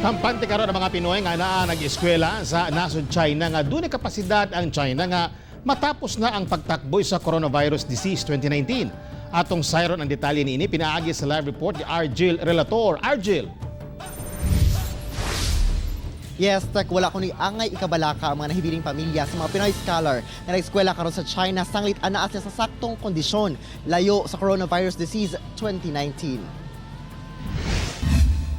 Kampante karon ang mga Pinoy nga naa nag-eskwela sa nasod China nga dunay kapasidad ang China nga matapos na ang pagtakboy sa coronavirus disease 2019. Atong sayron ang detalye niini pinaagi sa live report ni Argel Relator. Argel. Yes, Tek, wala kundi angay ikabalaka ang mga nahibiling pamilya sa mga Pinoy scholar na nag-eskwela karon sa China sanglit anaas niya sa saktong kondisyon layo sa coronavirus disease 2019.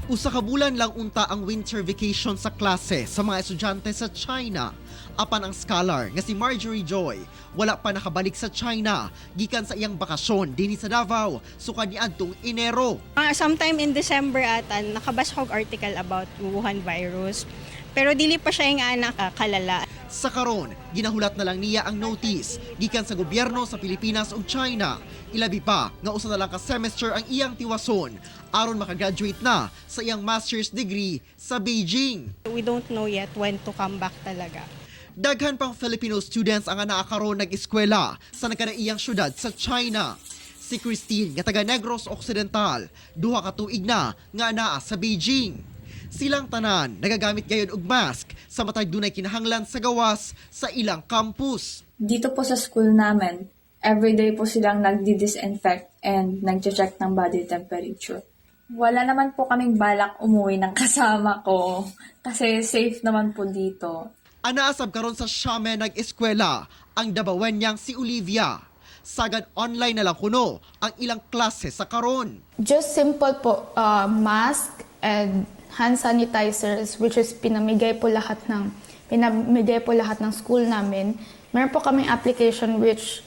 Usa ka bulan lang unta ang winter vacation sa klase sa mga estudyante sa China. Apan ang scholar nga si Marjorie Joy wala pa nakabalik sa China gikan sa iyang bakasyon dinhi sa Davao sukad niadtong Enero. Sometime in December atan nakabasa kog article about Wuhan virus. Pero dili pa siya nga nakakalala. Sa karon, ginahulat na lang niya ang notice gikan sa gobyerno sa Pilipinas ug China. Ilabi pa nga usa na lang ka semester ang iyang tiwason aron makagraduate na sa iyang master's degree sa Beijing. We don't know yet when to come back talaga. Daghan pang Filipino students ang naa karon nag-eskwela sa nagkanaiyang syudad sa China. Si Christine nga taga Negros Occidental, duha ka tuig na nga naa sa Beijing. Silang tanan nagagamit gayon og mask sa matag dunay kinahanglan sa gawas sa ilang campus. Dito po sa school namin, everyday po silang nagdi-disinfect and nag-check ng body temperature. Wala naman po kaming balak umuwi ng kasama ko kasi safe naman po dito. Anaasab karon sa Xiamen nag-eskwela ang dabawenyang si Olivia. Sagad online na lang kuno ang ilang klase sa karon. Just simple po, mask and hand sanitizers, which is pinamigay po lahat ng school namin. Meron po kaming application which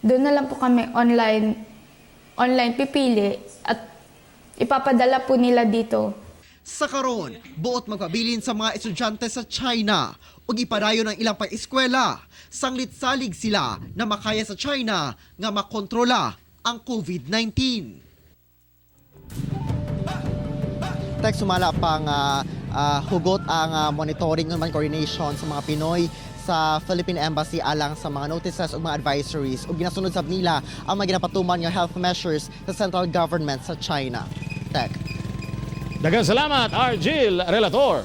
doon na lang po kami online pipili at ipapadala po nila dito. Sa karon, buot magpabilin sa mga estudyante sa China ug ipadayon ang ilang pag-eskwela. Sanglit salig sila na makaya sa China nga makontrola ang COVID-19. Tek, sumala pang hugot ang monitoring and coordination sa mga Pinoy sa Philippine Embassy alang sa mga notices o mga advisories ug ginasunod sab nila ang mga ginapatuman nga health measures sa central government sa China. Tek. Daghang salamat Argel Relator.